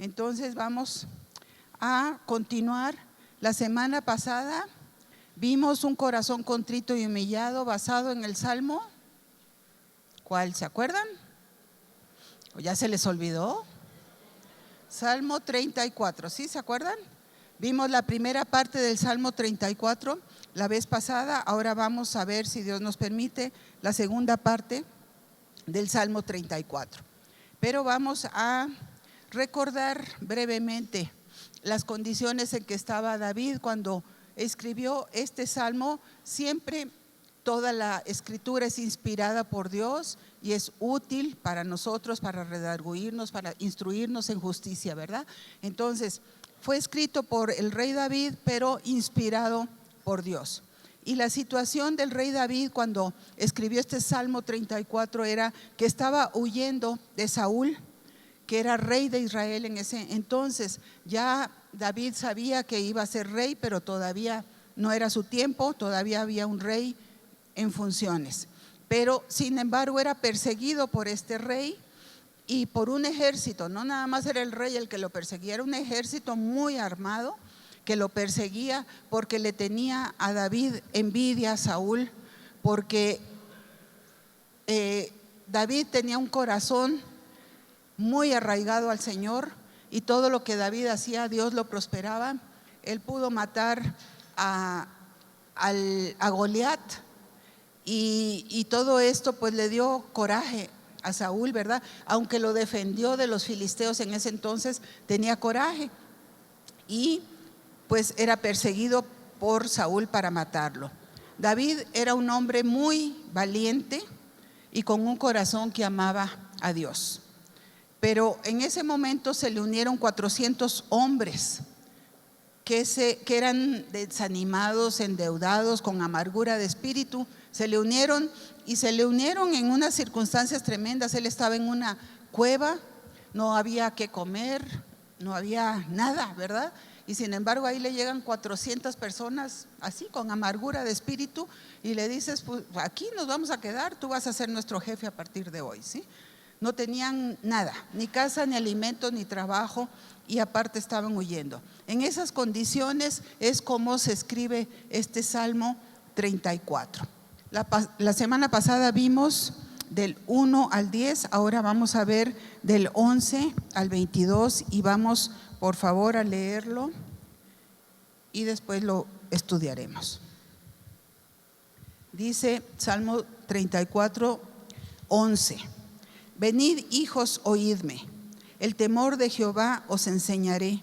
Entonces vamos a continuar. La semana pasada vimos un corazón contrito y humillado basado en el Salmo. ¿Cuál? ¿Se acuerdan? ¿O ya se les olvidó? Salmo 34, ¿sí se acuerdan? Vimos la primera parte del Salmo 34 la vez pasada. Ahora vamos a ver, si Dios nos permite, la segunda parte del Salmo 34. Pero vamos a recordar brevemente las condiciones en que estaba David cuando escribió este salmo. Siempre toda la escritura es inspirada por Dios y es útil para nosotros, para redarguirnos, para instruirnos en justicia, ¿verdad? Entonces, fue escrito por el rey David, pero inspirado por Dios. Y la situación del rey David cuando escribió este Salmo 34 era que estaba huyendo de Saúl, que era rey de Israel en ese entonces. Ya David sabía que iba a ser rey, pero todavía no era su tiempo, todavía había un rey en funciones. Pero sin embargo era perseguido por este rey y por un ejército. No nada más era el rey el que lo perseguía, era un ejército muy armado que lo perseguía porque le tenía a David envidia a Saúl, porque David tenía un corazón muy arraigado al Señor y todo lo que David hacía, Dios lo prosperaba. Él pudo matar a Goliat y todo esto pues le dio coraje a Saúl, ¿verdad? Aunque lo defendió de los filisteos en ese entonces, tenía coraje y pues era perseguido por Saúl para matarlo. David era un hombre muy valiente y con un corazón que amaba a Dios. Pero en ese momento se le unieron 400 hombres que eran desanimados, endeudados, con amargura de espíritu. Se le unieron en unas circunstancias tremendas. Él estaba en una cueva, no había qué comer, no había nada, ¿verdad? Y sin embargo ahí le llegan 400 personas así con amargura de espíritu y le dices, pues aquí nos vamos a quedar, tú vas a ser nuestro jefe a partir de hoy, ¿sí? No tenían nada, ni casa, ni alimento, ni trabajo, y aparte estaban huyendo. En esas condiciones es como se escribe este Salmo 34. La semana pasada vimos del 1 al 10, ahora vamos a ver del 11 al 22 y vamos por favor a leerlo y después lo estudiaremos. Dice Salmo 34, 11. Venid, hijos, oídme, el temor de Jehová os enseñaré.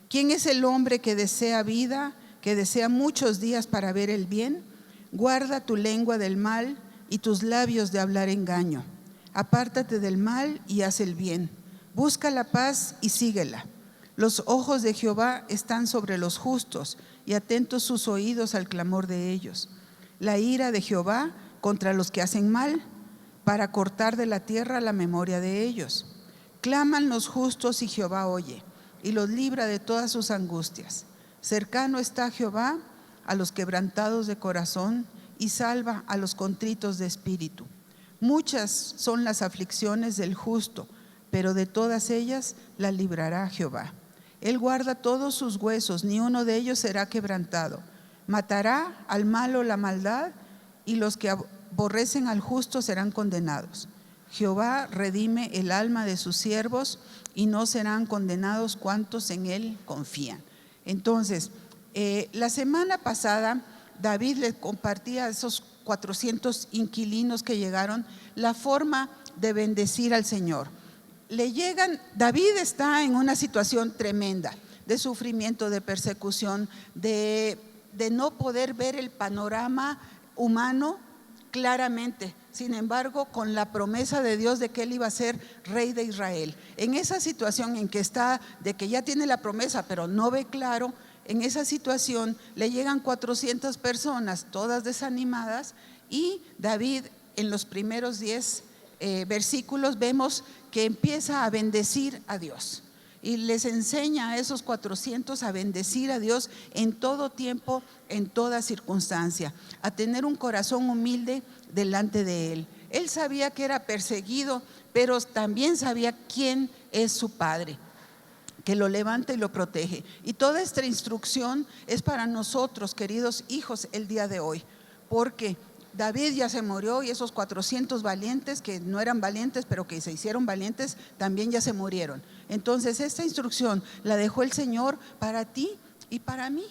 ¿Quién es el hombre que desea vida, que desea muchos días para ver el bien? Guarda tu lengua del mal y tus labios de hablar engaño. Apártate del mal y haz el bien. Busca la paz y síguela. Los ojos de Jehová están sobre los justos y atentos sus oídos al clamor de ellos. La ira de Jehová contra los que hacen mal, para cortar de la tierra la memoria de ellos. Claman los justos y Jehová oye y los libra de todas sus angustias. Cercano está Jehová a los quebrantados de corazón y salva a los contritos de espíritu. Muchas son las aflicciones del justo, pero de todas ellas la librará Jehová. Él guarda todos sus huesos, ni uno de ellos será quebrantado. Matará al malo la maldad y los que aborrecen al justo serán condenados. Jehová redime el alma de sus siervos y no serán condenados cuantos en él confían. Entonces, la semana pasada David le compartía a esos 400 inquilinos que llegaron la forma de bendecir al Señor. David está en una situación tremenda de sufrimiento, de persecución, de no poder ver el panorama humano claramente. Sin embargo, con la promesa de Dios de que él iba a ser rey de Israel. En esa situación en que está, de que ya tiene la promesa, pero no ve claro, en esa situación le llegan 400 personas, todas desanimadas, y David en los primeros 10 versículos vemos que empieza a bendecir a Dios. Y les enseña a esos 400 a bendecir a Dios en todo tiempo, en toda circunstancia, a tener un corazón humilde delante de Él. Él sabía que era perseguido, pero también sabía quién es su Padre. que lo levanta y lo protege. Y toda esta instrucción es para nosotros, queridos hijos, el día de hoy, porque David ya se murió y esos 400 valientes, que no eran valientes pero que se hicieron valientes, también ya se murieron. Entonces esta instrucción la dejó el Señor para ti y para mí.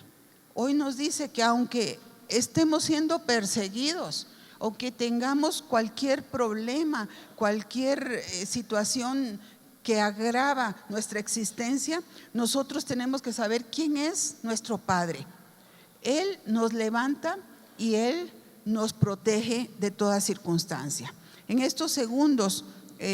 Hoy nos dice que aunque estemos siendo perseguidos, o que tengamos cualquier problema, cualquier situación que agrava nuestra existencia, nosotros tenemos que saber quién es nuestro Padre. Él nos levanta y Él nos protege de toda circunstancia. En estos segundos,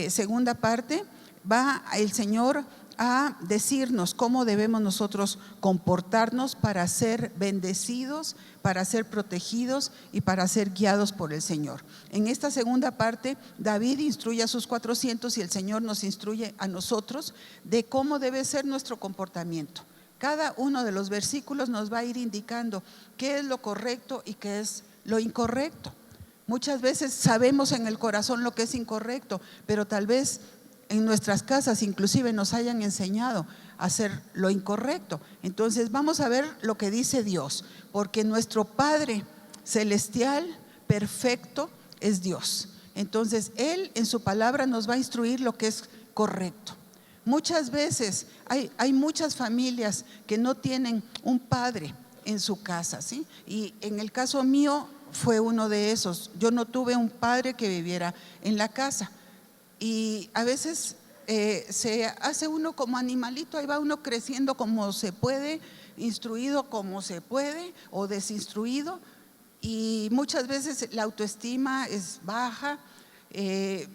segunda parte, va el Señor a decirnos cómo debemos nosotros comportarnos para ser bendecidos, para ser protegidos y para ser guiados por el Señor. En esta segunda parte, David instruye a sus 400 y el Señor nos instruye a nosotros de cómo debe ser nuestro comportamiento. Cada uno de los versículos nos va a ir indicando qué es lo correcto y qué es lo incorrecto. Muchas veces sabemos en el corazón lo que es incorrecto, pero tal vez en nuestras casas inclusive nos hayan enseñado a hacer lo incorrecto. Entonces vamos a ver lo que dice Dios, porque nuestro Padre celestial perfecto es Dios. Entonces Él en su palabra nos va a instruir lo que es correcto. Muchas veces hay muchas familias que no tienen un padre en su casa, ¿sí? Y en el caso mío fue uno de esos. Yo no tuve un padre que viviera en la casa. Y a veces se hace uno como animalito, ahí va uno creciendo como se puede, instruido como se puede o desinstruido, y muchas veces la autoestima es baja,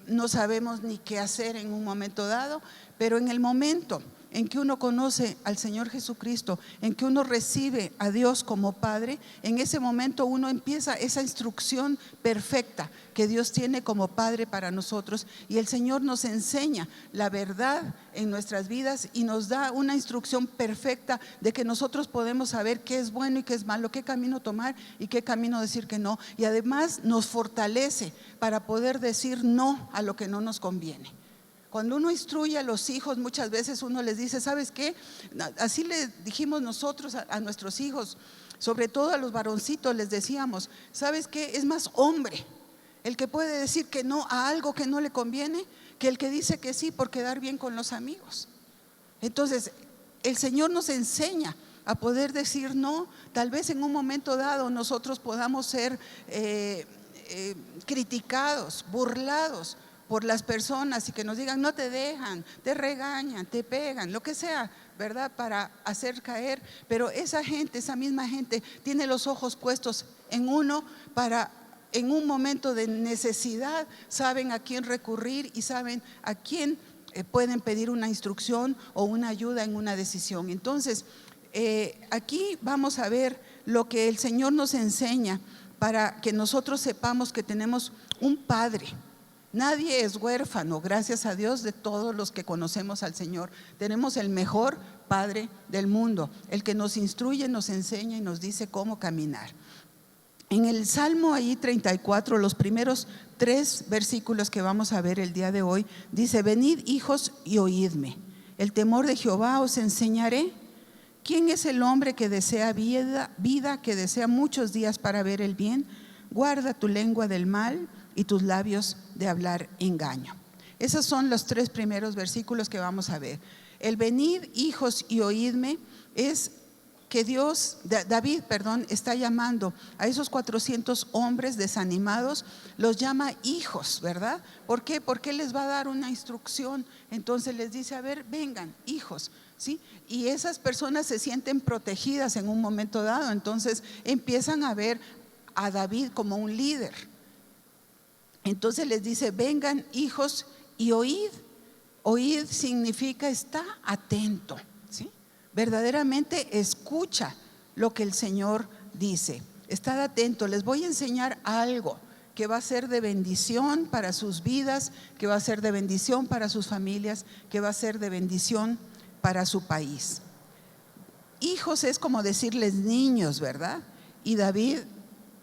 no sabemos ni qué hacer en un momento dado, pero en el momento en que uno conoce al Señor Jesucristo, en que uno recibe a Dios como Padre, en ese momento uno empieza esa instrucción perfecta que Dios tiene como Padre para nosotros, y el Señor nos enseña la verdad en nuestras vidas y nos da una instrucción perfecta de que nosotros podemos saber qué es bueno y qué es malo, qué camino tomar y qué camino decir que no, y además nos fortalece para poder decir no a lo que no nos conviene. Cuando uno instruye a los hijos, muchas veces uno les dice, ¿sabes qué? Así le dijimos nosotros a nuestros hijos, sobre todo a los varoncitos, les decíamos, ¿sabes qué? Es más hombre el que puede decir que no a algo que no le conviene que el que dice que sí por quedar bien con los amigos. Entonces, el Señor nos enseña a poder decir no. Tal vez en un momento dado nosotros podamos ser criticados, burlados por las personas y que nos digan no te dejan, te regañan, te pegan, lo que sea, ¿verdad? Para hacer caer, pero esa gente, esa misma gente tiene los ojos puestos en uno para, en un momento de necesidad, saben a quién recurrir y saben a quién pueden pedir una instrucción o una ayuda en una decisión. Entonces, aquí vamos a ver lo que el Señor nos enseña para que nosotros sepamos que tenemos un Padre. Nadie es huérfano, gracias a Dios, de todos los que conocemos al Señor. Tenemos el mejor Padre del mundo, el que nos instruye, nos enseña y nos dice cómo caminar. En el Salmo ahí 34, los primeros 3 versículos que vamos a ver el día de hoy, dice: venid hijos y oídme, el temor de Jehová os enseñaré. ¿Quién es el hombre que desea vida, que desea muchos días para ver el bien? Guarda tu lengua del mal y tus labios de hablar engaño. Esos son los 3 primeros versículos que vamos a ver. El venid hijos y oídme es que David está llamando a esos 400 hombres desanimados, los llama hijos, ¿verdad? ¿Por qué? Porque les va a dar una instrucción. Entonces les dice, a ver, vengan hijos, ¿sí? Y esas personas se sienten protegidas en un momento dado, entonces empiezan a ver a David como un líder. Entonces les dice, vengan hijos y oíd. Oíd significa está atento, ¿sí? Verdaderamente escucha lo que el Señor dice. Estad atento, les voy a enseñar algo que va a ser de bendición para sus vidas, que va a ser de bendición para sus familias, que va a ser de bendición para su país. Hijos es como decirles niños, ¿verdad? Y David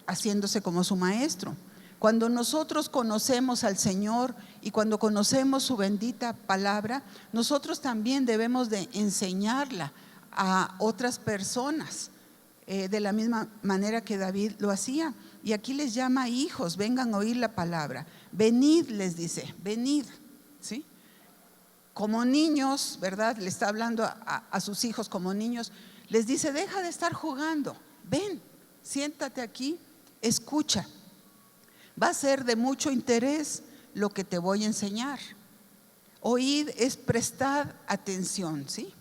haciéndose como su maestro. Cuando nosotros conocemos al Señor Y cuando conocemos su bendita palabra, nosotros también debemos de enseñarla a otras personas, de la misma manera que David lo hacía. Y aquí les llama hijos, vengan a oír la palabra. Venid, les dice, venid, ¿sí? Como niños, ¿verdad? Le está hablando a sus hijos como niños. Les dice, deja de estar jugando, ven, siéntate aquí, escucha. Va a ser de mucho interés lo que te voy a enseñar. Oíd es prestar atención, ¿sí?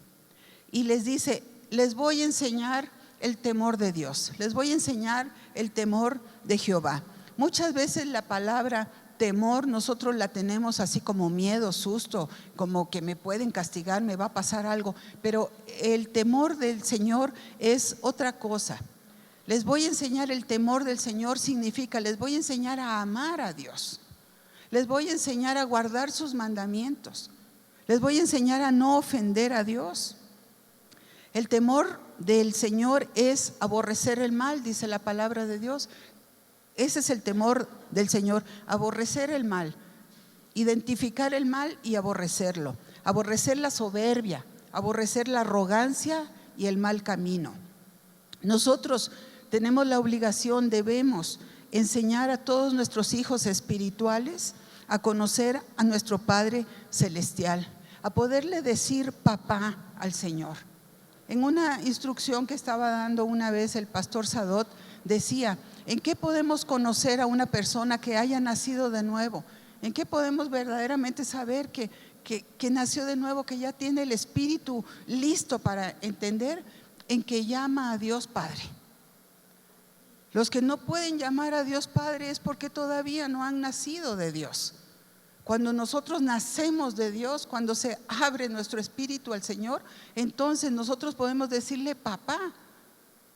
Y les dice, les voy a enseñar el temor de Dios, les voy a enseñar el temor de Jehová. Muchas veces la palabra temor nosotros la tenemos así como miedo, susto, como que me pueden castigar, me va a pasar algo, pero el temor del Señor es otra cosa. Les voy a enseñar el temor del Señor, significa les voy a enseñar a amar a Dios, les voy a enseñar a guardar sus mandamientos, les voy a enseñar a no ofender a Dios. El temor del Señor es aborrecer el mal, dice la palabra de Dios. Ese es el temor del Señor, aborrecer el mal, identificar el mal y aborrecerlo, aborrecer la soberbia, aborrecer la arrogancia y el mal camino. Nosotros tenemos la obligación, debemos enseñar a todos nuestros hijos espirituales a conocer a nuestro Padre Celestial, a poderle decir papá al Señor. En una instrucción que estaba dando una vez el pastor Sadot, decía, ¿en qué podemos conocer a una persona que haya nacido de nuevo? ¿En qué podemos verdaderamente saber que nació de nuevo, que ya tiene el espíritu listo para entender? En que llama a Dios Padre. Los que no pueden llamar a Dios Padre es porque todavía no han nacido de Dios. Cuando nosotros nacemos de Dios, cuando se abre nuestro espíritu al Señor, entonces nosotros podemos decirle papá,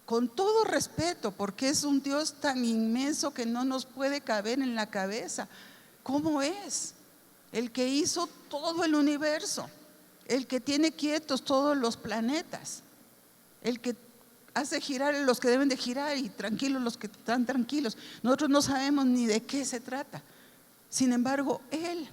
con todo respeto, porque es un Dios tan inmenso que no nos puede caber en la cabeza. ¿Cómo es? El que hizo todo el universo, el que tiene quietos todos los planetas, el que hace girar los que deben de girar y tranquilos los que están tranquilos. Nosotros no sabemos ni de qué se trata. Sin embargo, Él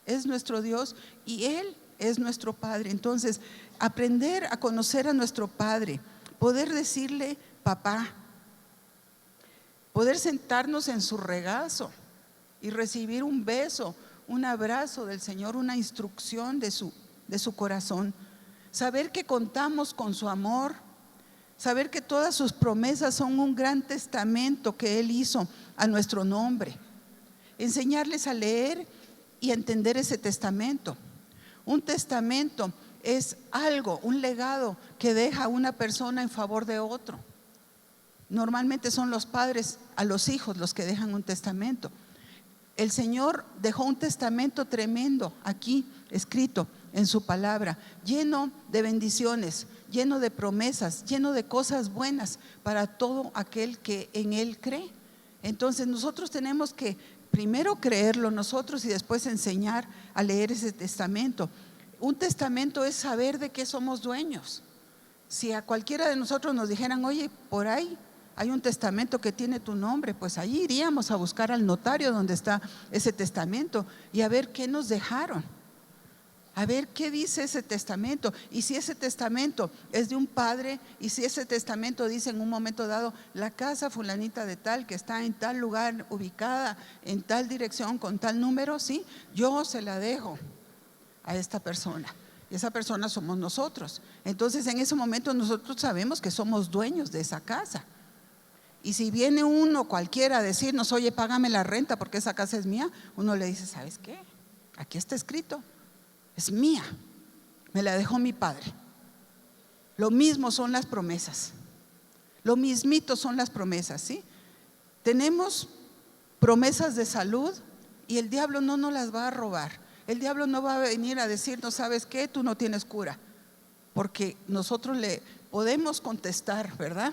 es nuestro Dios y Él es nuestro Padre. Entonces, aprender a conocer a nuestro Padre, poder decirle papá, poder sentarnos en su regazo y recibir un beso, un abrazo del Señor, una instrucción de su corazón, saber que contamos con su amor, saber que todas sus promesas son un gran testamento que Él hizo a nuestro nombre. Enseñarles a leer y a entender ese testamento. Un testamento es algo, un legado que deja una persona en favor de otro. Normalmente son los padres a los hijos los que dejan un testamento. El Señor dejó un testamento tremendo aquí escrito en su palabra, lleno de bendiciones, lleno de promesas, lleno de cosas buenas para todo aquel que en Él cree. Entonces nosotros tenemos que primero creerlo nosotros y después enseñar a leer ese testamento. Un testamento es saber de qué somos dueños. Si a cualquiera de nosotros nos dijeran, oye, por ahí hay un testamento que tiene tu nombre, pues ahí iríamos a buscar al notario donde está ese testamento y a ver qué nos dejaron, a ver qué dice ese testamento, y si ese testamento es de un padre, y si ese testamento dice en un momento dado, la casa fulanita de tal que está en tal lugar, ubicada en tal dirección, con tal número, sí, yo se la dejo a esta persona, y esa persona somos nosotros. Entonces en ese momento nosotros sabemos que somos dueños de esa casa. Y si viene uno cualquiera a decirnos, oye, págame la renta porque esa casa es mía, uno le dice, ¿sabes qué? Aquí está escrito, es mía, me la dejó mi padre. Lo mismo son las promesas, lo mismito son las promesas, ¿sí? Tenemos promesas de salud y el diablo no nos las va a robar. El diablo no va a venir a decirnos, ¿sabes qué? Tú no tienes cura, porque nosotros le podemos contestar, ¿verdad?,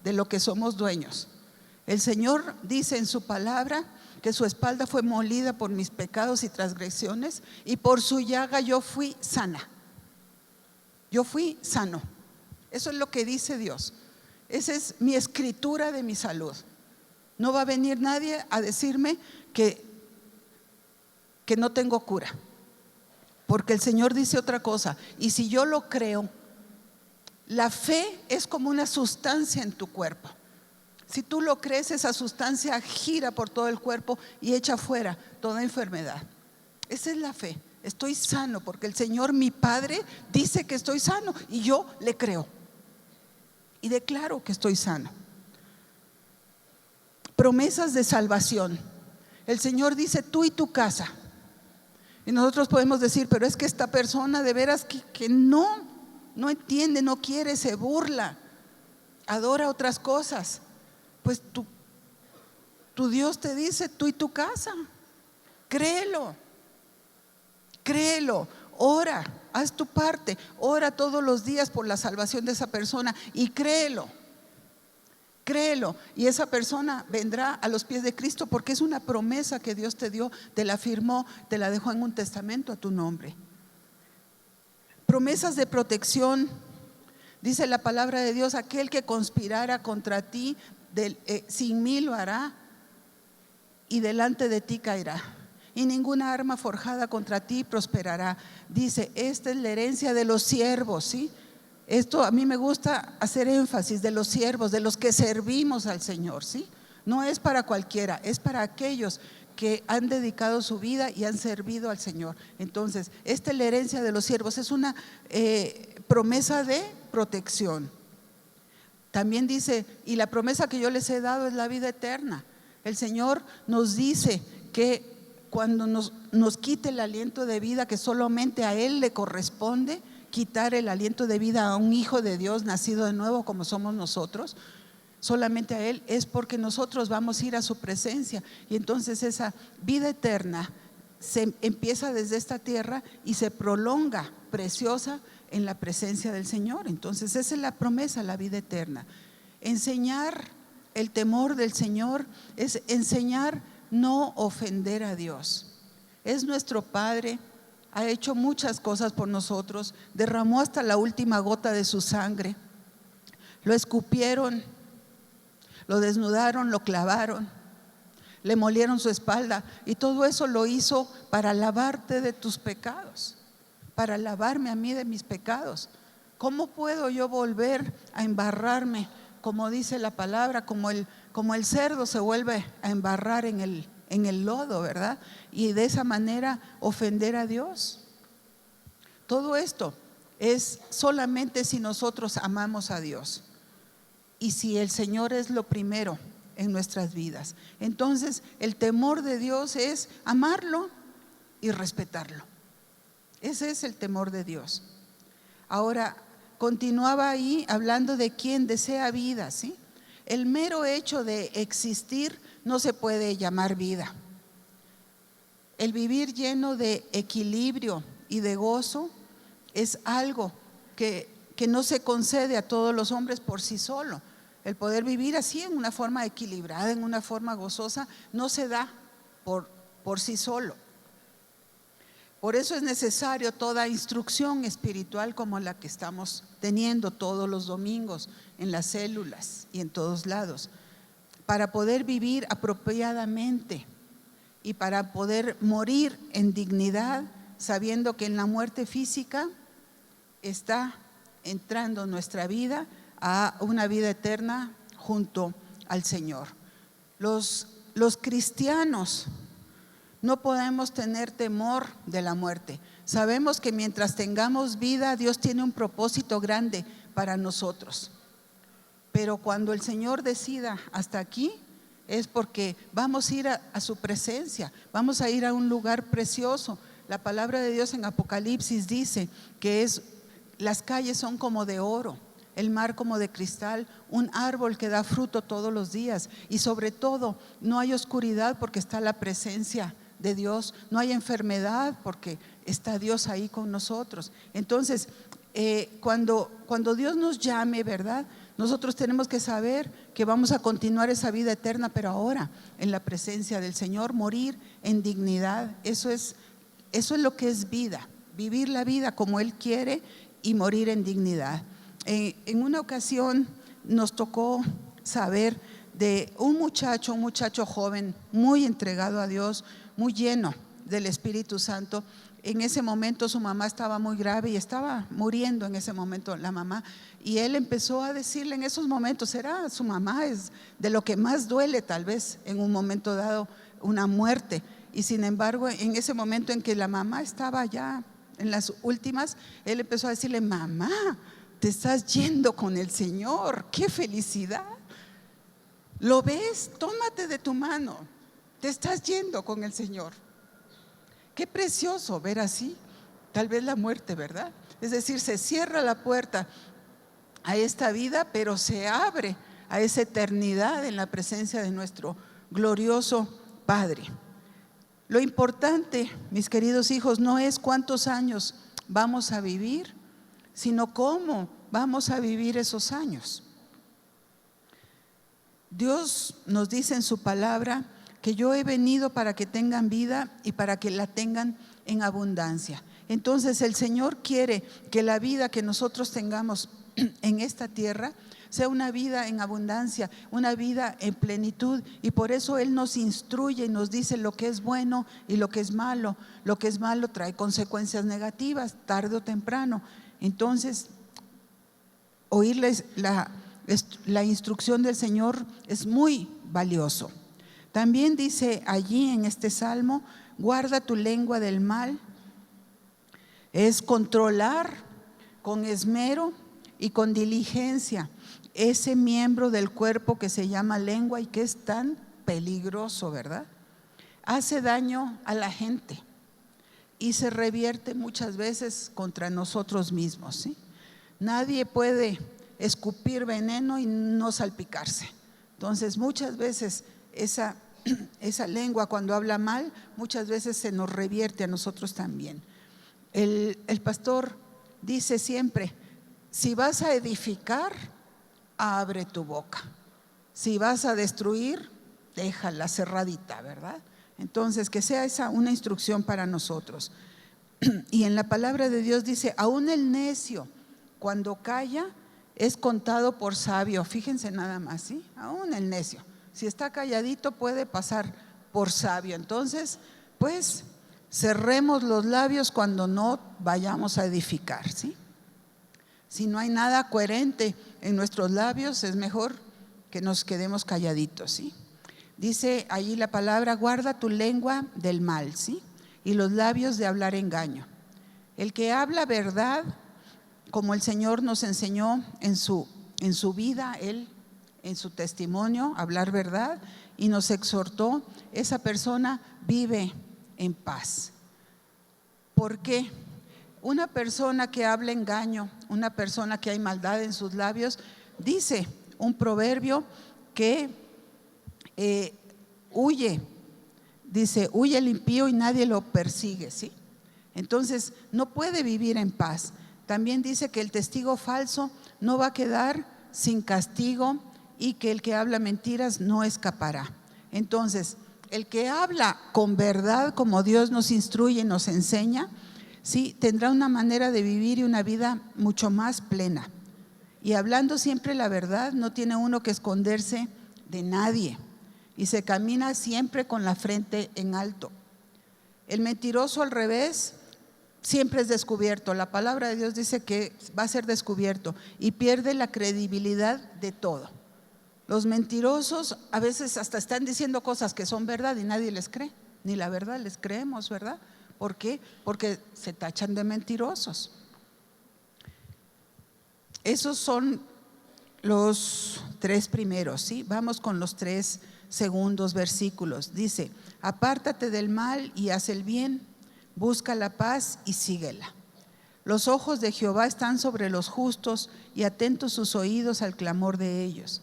de lo que somos dueños. El Señor dice en su palabra que su espalda fue molida por mis pecados y transgresiones, y por su llaga yo fui sana. Yo fui sano. Eso es lo que dice Dios. Esa es mi escritura de mi salud. No va a venir nadie a decirme que que no tengo cura, porque el Señor dice otra cosa. Y si yo lo creo, la fe es como una sustancia en tu cuerpo. Si tú lo crees, esa sustancia gira por todo el cuerpo y echa fuera toda enfermedad. Esa es la fe. Estoy sano porque el Señor, mi Padre, dice que estoy sano y yo le creo y declaro que estoy sano. Promesas de salvación. El Señor dice: tú y tu casa. Y nosotros podemos decir: pero es que esta persona de veras que no entiende, no quiere, se burla, adora otras cosas. Pues tu Dios te dice: tú y tu casa. Créelo, ora, haz tu parte, ora todos los días por la salvación de esa persona y créelo, y esa persona vendrá a los pies de Cristo, porque es una promesa que Dios te dio, te la firmó, te la dejó en un testamento a tu nombre. Promesas de protección. Dice la palabra de Dios: aquel que conspirara contra ti, 100,000 lo hará y delante de ti caerá, y ninguna arma forjada contra ti prosperará. Dice: esta es la herencia de los siervos, ¿sí? Esto a mí me gusta hacer énfasis, de los siervos, de los que servimos al Señor, ¿sí? No es para cualquiera, es para aquellos que han dedicado su vida y han servido al Señor. Entonces, esta es la herencia de los siervos, es una promesa de protección. También dice: y la promesa que yo les he dado es la vida eterna. El Señor nos dice que cuando nos quite el aliento de vida, que solamente a Él le corresponde quitar el aliento de vida a un hijo de Dios nacido de nuevo como somos nosotros, solamente a Él, es porque nosotros vamos a ir a su presencia. Y entonces esa vida eterna se empieza desde esta tierra y se prolonga preciosa en la presencia del Señor. Entonces esa es la promesa, la vida eterna. Enseñar el temor del Señor es enseñar no ofender a Dios. Es nuestro Padre, ha hecho muchas cosas por nosotros, derramó hasta la última gota de su sangre, lo escupieron, lo desnudaron, lo clavaron, le molieron su espalda, y todo eso lo hizo para lavarte de tus pecados, para lavarme a mí de mis pecados. ¿Cómo puedo yo volver a embarrarme, como dice la palabra, como el cerdo se vuelve a embarrar en el lodo, ¿verdad? Y de esa manera ofender a Dios. Todo esto es solamente si nosotros amamos a Dios y si el Señor es lo primero en nuestras vidas. Entonces el temor de Dios es amarlo y respetarlo. Ese es el temor de Dios. Ahora, continuaba ahí hablando de quien desea vida, ¿sí? El mero hecho de existir no se puede llamar vida. El vivir lleno de equilibrio y de gozo es algo que no se concede a todos los hombres por sí solo. El poder vivir así en una forma equilibrada, en una forma gozosa, no se da por sí solo. Por eso es necesario toda instrucción espiritual como la que estamos teniendo todos los domingos en las células y en todos lados, para poder vivir apropiadamente y para poder morir en dignidad, sabiendo que en la muerte física está entrando nuestra vida a una vida eterna junto al Señor. Los cristianos no podemos tener temor de la muerte. Sabemos que mientras tengamos vida, Dios tiene un propósito grande para nosotros. Pero cuando el Señor decida hasta aquí, es porque vamos a ir a su presencia, vamos a ir a un lugar precioso. La palabra de Dios en Apocalipsis dice que las calles son como de oro, el mar como de cristal, un árbol que da fruto todos los días, y sobre todo no hay oscuridad porque está la presencia de Dios, no hay enfermedad porque está Dios ahí con nosotros. Entonces cuando Dios nos llame, ¿verdad?, nosotros tenemos que saber que vamos a continuar esa vida eterna, pero ahora en la presencia del Señor, morir en dignidad. Eso es lo que es vida, vivir la vida como Él quiere y morir en dignidad. En una ocasión nos tocó saber de un muchacho joven, muy entregado a Dios, muy lleno del Espíritu Santo. En ese momento su mamá estaba muy grave y estaba muriendo en ese momento la mamá, y él empezó a decirle en esos momentos, era su mamá, es de lo que más duele tal vez en un momento dado, una muerte. Y sin embargo, en ese momento en que la mamá estaba ya en las últimas, él empezó a decirle: mamá, te estás yendo con el Señor, qué felicidad. ¿Lo ves? Tómate de tu mano, te estás yendo con el Señor. Qué precioso ver así, tal vez la muerte, ¿verdad? Es decir, se cierra la puerta a esta vida, pero se abre a esa eternidad en la presencia de nuestro glorioso Padre. Lo importante, mis queridos hijos, no es cuántos años vamos a vivir, sino cómo vamos a vivir esos años. Dios nos dice en su palabra que yo he venido para que tengan vida y para que la tengan en abundancia. Entonces el Señor quiere que la vida que nosotros tengamos en esta tierra sea una vida en abundancia, una vida en plenitud, y por eso Él nos instruye y nos dice lo que es bueno y lo que es malo. Lo que es malo trae consecuencias negativas tarde o temprano. Entonces, oírles la instrucción del Señor es muy valioso. También dice allí en este salmo: guarda tu lengua del mal. Es controlar con esmero y con diligencia ese miembro del cuerpo que se llama lengua y que es tan peligroso, ¿verdad? Hace daño a la gente y se revierte muchas veces contra nosotros mismos, ¿sí? Nadie puede escupir veneno y no salpicarse. Entonces muchas veces esa lengua, cuando habla mal, muchas veces se nos revierte a nosotros también. El pastor dice siempre: si vas a edificar, abre tu boca. Si vas a destruir, déjala cerradita, ¿verdad? Entonces, que sea esa una instrucción para nosotros. Y en la palabra de Dios dice: aún el necio, cuando calla, es contado por sabio. Fíjense nada más, ¿sí? Aún el necio, si está calladito, puede pasar por sabio. Entonces, pues, cerremos los labios cuando no vayamos a edificar, ¿sí? Si no hay nada coherente en nuestros labios, es mejor que nos quedemos calladitos, ¿sí? Dice allí la palabra: guarda tu lengua del mal, ¿sí? Y los labios de hablar engaño. El que habla verdad, como el Señor nos enseñó en su vida, Él en su testimonio, hablar verdad, y nos exhortó, esa persona vive en paz. ¿Por qué? Una persona que habla engaño, una persona que hay maldad en sus labios, dice un proverbio que huye el impío y nadie lo persigue, ¿sí? Entonces no puede vivir en paz. También dice que el testigo falso no va a quedar sin castigo y que el que habla mentiras no escapará. Entonces, el que habla con verdad, como Dios nos instruye y nos enseña, sí, tendrá una manera de vivir y una vida mucho más plena. Y hablando siempre la verdad, no tiene uno que esconderse de nadie y se camina siempre con la frente en alto. El mentiroso, al revés, siempre es descubierto. La palabra de Dios dice que va a ser descubierto y pierde la credibilidad de todo. Los mentirosos a veces hasta están diciendo cosas que son verdad y nadie les cree, ni la verdad les creemos, ¿verdad? ¿Por qué? Porque se tachan de mentirosos. Esos son los 3 primeros, ¿sí? Vamos con los 3 segundos versículos. Dice: apártate del mal y haz el bien, busca la paz y síguela. Los ojos de Jehová están sobre los justos y atentos sus oídos al clamor de ellos.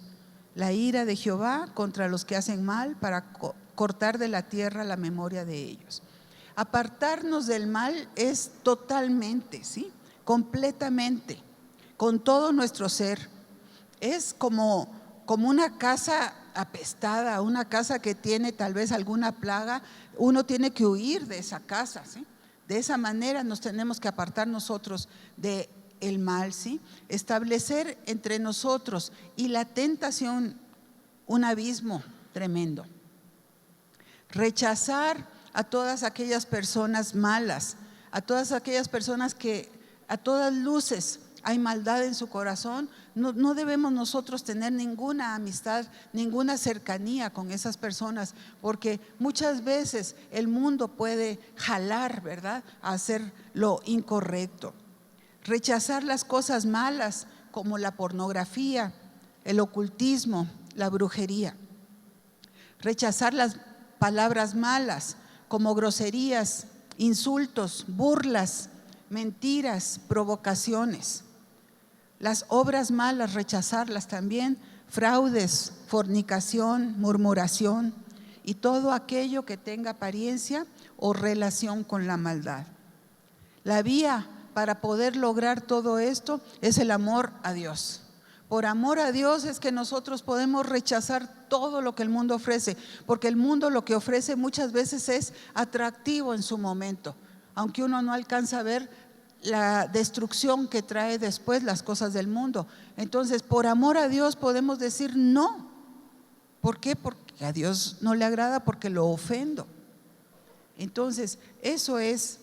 La ira de Jehová contra los que hacen mal, para cortar de la tierra la memoria de ellos. Apartarnos del mal es totalmente, ¿sí? Completamente, con todo nuestro ser. Es como una casa apestada, una casa que tiene tal vez alguna plaga. Uno tiene que huir de esa casa, ¿sí? De esa manera nos tenemos que apartar nosotros de el mal, ¿sí? Establecer entre nosotros y la tentación un abismo tremendo. Rechazar a todas aquellas personas malas, a todas aquellas personas que a todas luces hay maldad en su corazón. No debemos nosotros tener ninguna amistad, ninguna cercanía con esas personas, porque muchas veces el mundo puede jalar, ¿verdad?, a hacer lo incorrecto. Rechazar las cosas malas como la pornografía, el ocultismo, la brujería. Rechazar las palabras malas como groserías, insultos, burlas, mentiras, provocaciones. Las obras malas, rechazarlas también, fraudes, fornicación, murmuración y todo aquello que tenga apariencia o relación con la maldad. La vía para poder lograr todo esto es el amor a Dios. Por amor a Dios es que nosotros podemos rechazar todo lo que el mundo ofrece, porque el mundo lo que ofrece muchas veces es atractivo en su momento, aunque uno no alcanza a ver la destrucción que trae después las cosas del mundo. Entonces, por amor a Dios podemos decir no. ¿Por qué? Porque a Dios no le agrada, porque lo ofendo. Entonces, eso es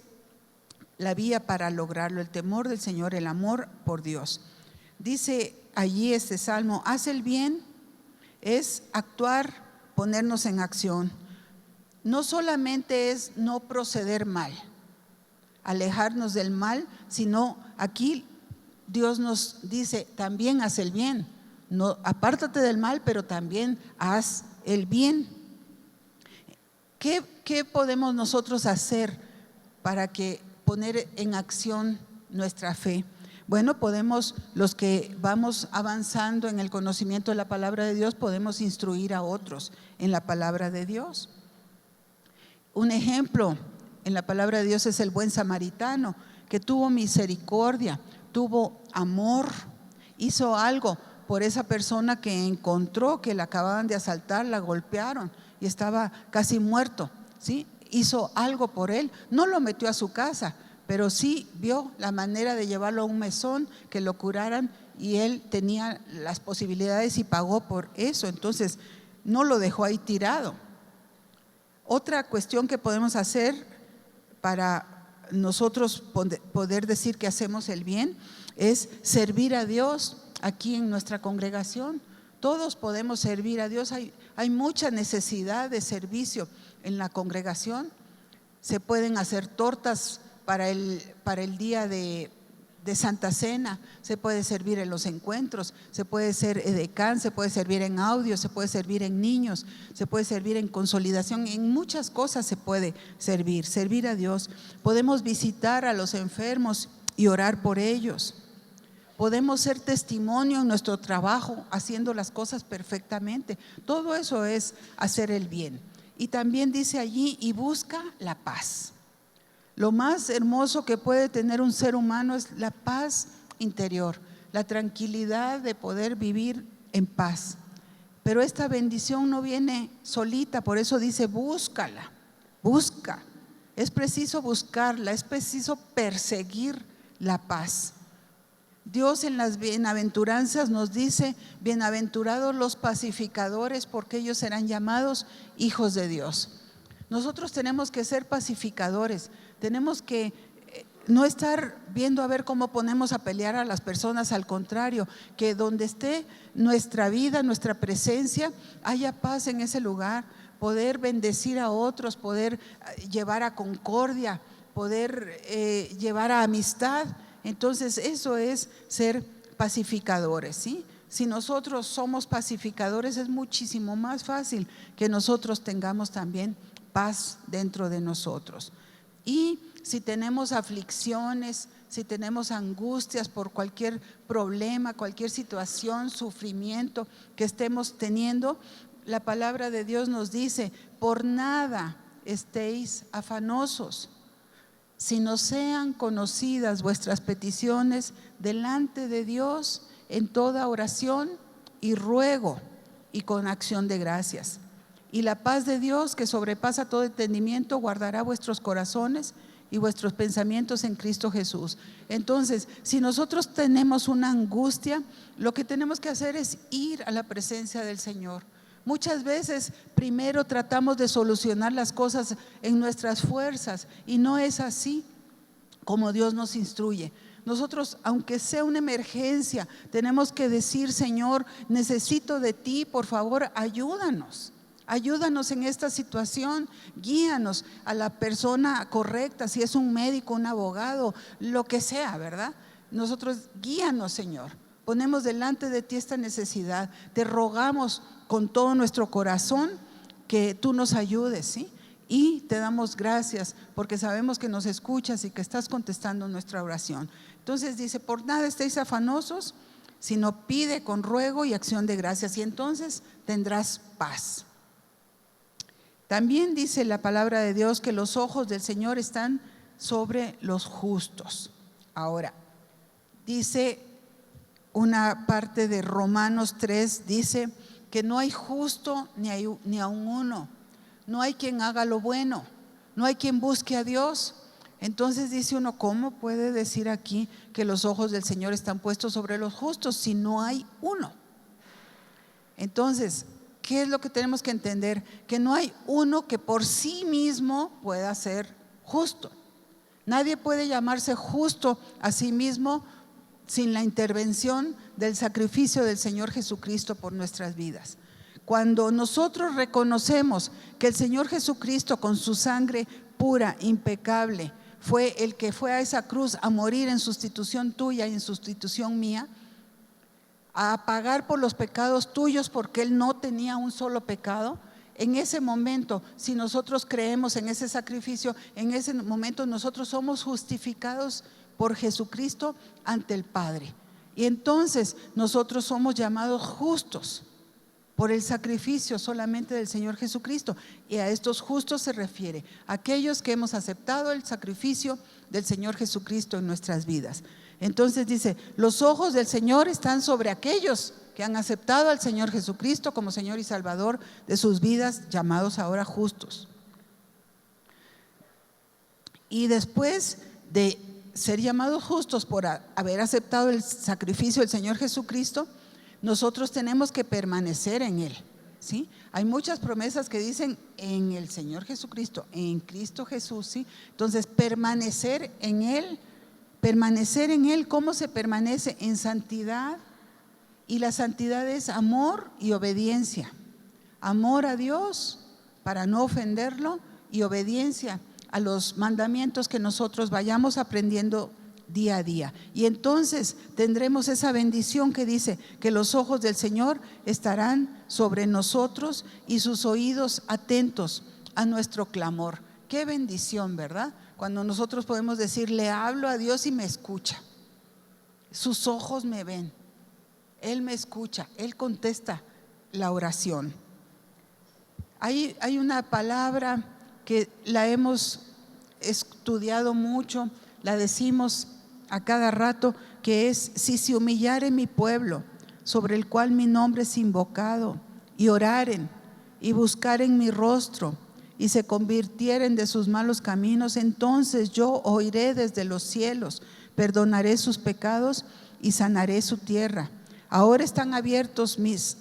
la vía para lograrlo, el temor del Señor, el amor por Dios. Dice allí este salmo: haz el bien, es actuar, ponernos en acción. No solamente es no proceder mal, alejarnos del mal, sino aquí Dios nos dice también haz el bien. No, apártate del mal, pero también haz el bien. ¿Qué podemos nosotros hacer para poner en acción nuestra fe? Bueno, podemos, los que vamos avanzando en el conocimiento de la palabra de Dios, podemos instruir a otros en la palabra de Dios. Un ejemplo en la palabra de Dios es el buen samaritano, que tuvo misericordia, tuvo amor, hizo algo por esa persona que encontró que la acababan de asaltar, la golpearon y estaba casi muerto, ¿sí? Hizo algo por él, no lo metió a su casa, pero sí vio la manera de llevarlo a un mesón, que lo curaran, y él tenía las posibilidades y pagó por eso. Entonces no lo dejó ahí tirado. Otra cuestión que podemos hacer para nosotros poder decir que hacemos el bien es servir a Dios aquí en nuestra congregación. Todos podemos servir a Dios. Hay mucha necesidad de servicio en la congregación. Se pueden hacer tortas para el día de Santa Cena, se puede servir en los encuentros, se puede ser edecán, se puede servir en audio, se puede servir en niños, se puede servir en consolidación, en muchas cosas se puede servir a Dios. Podemos visitar a los enfermos y orar por ellos. Podemos ser testimonio en nuestro trabajo, haciendo las cosas perfectamente. Todo eso es hacer el bien. Y también dice allí: y busca la paz. Lo más hermoso que puede tener un ser humano es la paz interior, la tranquilidad de poder vivir en paz. Pero esta bendición no viene solita, por eso dice: búscala, busca. Es preciso buscarla, es preciso perseguir la paz. Dios en las bienaventuranzas nos dice: bienaventurados los pacificadores, porque ellos serán llamados hijos de Dios. Nosotros tenemos que ser pacificadores, tenemos que no estar viendo a ver cómo ponemos a pelear a las personas. Al contrario, que donde esté nuestra vida, nuestra presencia, haya paz en ese lugar, poder bendecir a otros, poder llevar a concordia, poder llevar a amistad. Entonces eso es ser pacificadores, ¿sí? Si nosotros somos pacificadores, es muchísimo más fácil que nosotros tengamos también paz dentro de nosotros. Y si tenemos aflicciones, si tenemos angustias por cualquier problema, cualquier situación, sufrimiento que estemos teniendo, la palabra de Dios nos dice: por nada estéis afanosos, sino sean conocidas vuestras peticiones delante de Dios en toda oración y ruego y con acción de gracias. Y la paz de Dios, que sobrepasa todo entendimiento, guardará vuestros corazones y vuestros pensamientos en Cristo Jesús. Entonces, si nosotros tenemos una angustia, lo que tenemos que hacer es ir a la presencia del Señor, Muchas veces primero tratamos de solucionar las cosas en nuestras fuerzas y no es así como Dios nos instruye. Nosotros, aunque sea una emergencia, tenemos que decir: Señor, necesito de ti, por favor, ayúdanos. Ayúdanos en esta situación, guíanos a la persona correcta, si es un médico, un abogado, lo que sea, ¿verdad? Nosotros, guíanos, Señor. Ponemos delante de ti esta necesidad. Te rogamos con todo nuestro corazón que tú nos ayudes, ¿sí? Y te damos gracias porque sabemos que nos escuchas y que estás contestando nuestra oración. Entonces dice: por nada estéis afanosos, sino pide con ruego y acción de gracias, y entonces tendrás paz. También dice la palabra de Dios que los ojos del Señor están sobre los justos. Ahora, dice una parte de Romanos 3, dice que no hay justo ni aun uno, no hay quien haga lo bueno, no hay quien busque a Dios. Entonces dice uno: ¿cómo puede decir aquí que los ojos del Señor están puestos sobre los justos si no hay uno? Entonces, ¿qué es lo que tenemos que entender? Que no hay uno que por sí mismo pueda ser justo. Nadie puede llamarse justo a sí mismo sin la intervención del sacrificio del Señor Jesucristo por nuestras vidas. Cuando nosotros reconocemos que el Señor Jesucristo, con su sangre pura, impecable, fue el que fue a esa cruz a morir en sustitución tuya y en sustitución mía, a pagar por los pecados tuyos, porque Él no tenía un solo pecado. En ese momento, si nosotros creemos en ese sacrificio, en ese momento nosotros somos justificados por Jesucristo ante el Padre. Y entonces nosotros somos llamados justos por el sacrificio solamente del Señor Jesucristo. Y a estos justos se refiere a aquellos que hemos aceptado el sacrificio del Señor Jesucristo en nuestras vidas. Entonces dice: los ojos del Señor están sobre aquellos que han aceptado al Señor Jesucristo como Señor y Salvador de sus vidas, llamados ahora justos. Y después de ser llamados justos por haber aceptado el sacrificio del Señor Jesucristo, nosotros tenemos que permanecer en Él, ¿sí? Hay muchas promesas que dicen en el Señor Jesucristo, en Cristo Jesús, ¿sí? Entonces, permanecer en Él. Permanecer en Él, ¿cómo se permanece? En santidad. Y la santidad es amor y obediencia. Amor a Dios para no ofenderlo, y obediencia a los mandamientos que nosotros vayamos aprendiendo día a día. Y entonces tendremos esa bendición que dice que los ojos del Señor estarán sobre nosotros y sus oídos atentos a nuestro clamor. Qué bendición, ¿verdad? Cuando nosotros podemos decir: le hablo a Dios y me escucha. Sus ojos me ven, Él me escucha, Él contesta la oración. Hay una palabra que la hemos estudiado mucho, la decimos a cada rato, que es: si se humillare mi pueblo, sobre el cual mi nombre es invocado, y oraren y buscaren mi rostro, y se convirtieren de sus malos caminos, entonces yo oiré desde los cielos, perdonaré sus pecados y sanaré su tierra. Ahora están abiertos mis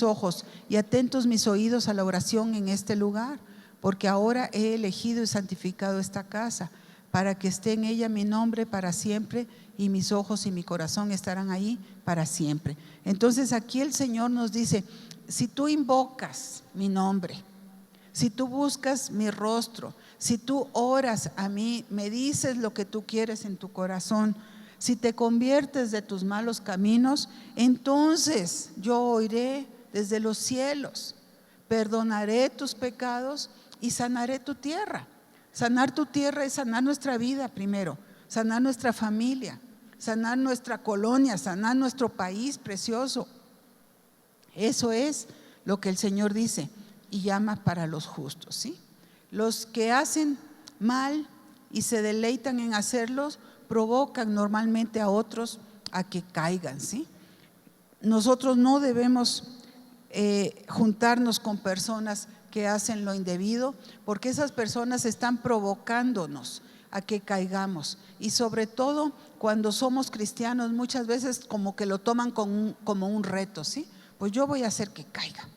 ojos y atentos mis oídos a la oración en este lugar, porque ahora he elegido y santificado esta casa, para que esté en ella mi nombre para siempre, y mis ojos y mi corazón estarán ahí para siempre. Entonces aquí el Señor nos dice: si tú invocas mi nombre, si tú buscas mi rostro, si tú oras a mí, me dices lo que tú quieres en tu corazón, si te conviertes de tus malos caminos, entonces yo oiré desde los cielos, perdonaré tus pecados y sanaré tu tierra. Sanar tu tierra es sanar nuestra vida primero, sanar nuestra familia, sanar nuestra colonia, sanar nuestro país precioso. Eso es lo que el Señor dice y llama para los justos, ¿sí? Los que hacen mal y se deleitan en hacerlos provocan normalmente a otros a que caigan, ¿sí? Nosotros no debemos juntarnos con personas que hacen lo indebido, porque esas personas están provocándonos a que caigamos. Y sobre todo cuando somos cristianos, muchas veces como que lo toman como un reto, ¿sí? pues yo voy a hacer que caiga,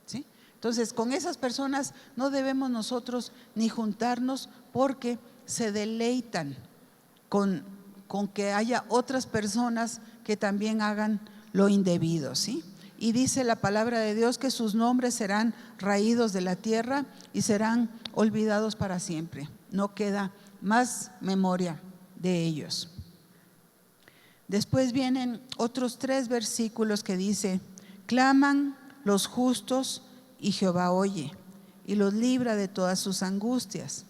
¿sí? Entonces, con esas personas no debemos nosotros ni juntarnos, porque se deleitan con que haya otras personas que también hagan lo indebido, ¿sí? Y dice la palabra de Dios que sus nombres serán raídos de la tierra y serán olvidados para siempre. No queda más memoria de ellos. Después vienen otros 3 versículos que dice: claman los justos y Jehová oye y los libra de todas sus angustias.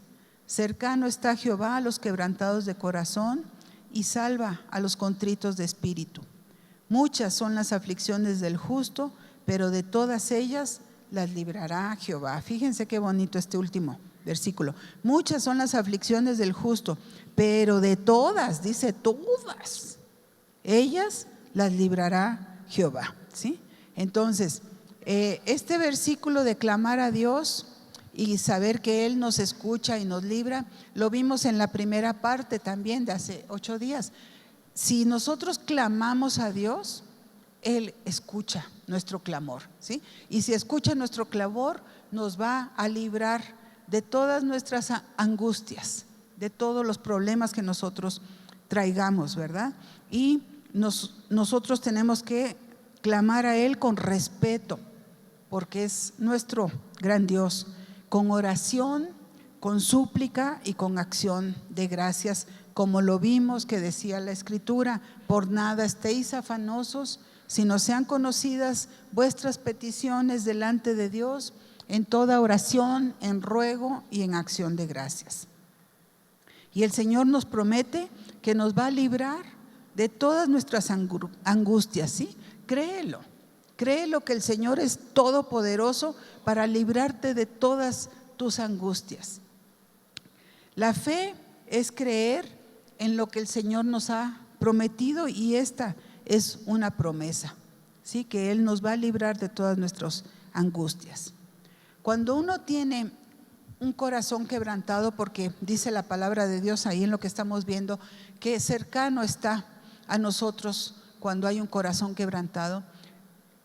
Cercano está Jehová a los quebrantados de corazón y salva a los contritos de espíritu. Muchas son las aflicciones del justo, pero de todas ellas las librará Jehová. Fíjense qué bonito este último versículo. Muchas son las aflicciones del justo, pero de todas, dice todas, ellas las librará Jehová, ¿sí? Entonces, este versículo de clamar a Dios y saber que Él nos escucha y nos libra, lo vimos en la primera parte también de hace 8 días. Si nosotros clamamos a Dios, Él escucha nuestro clamor, ¿sí? Y si escucha nuestro clamor, nos va a librar de todas nuestras angustias, de todos los problemas que nosotros traigamos, ¿verdad? Y nosotros tenemos que clamar a Él con respeto, porque es nuestro gran Dios, con oración, con súplica y con acción de gracias, como lo vimos que decía la Escritura: por nada estéis afanosos, sino sean conocidas vuestras peticiones delante de Dios en toda oración, en ruego y en acción de gracias. Y el Señor nos promete que nos va a librar de todas nuestras angustias, ¿sí? Créelo que el Señor es todopoderoso para librarte de todas tus angustias. La fe es creer en lo que el Señor nos ha prometido, y esta es una promesa, ¿sí? Que Él nos va a librar de todas nuestras angustias. Cuando uno tiene un corazón quebrantado, porque dice la palabra de Dios ahí en lo que estamos viendo, que cercano está a nosotros cuando hay un corazón quebrantado.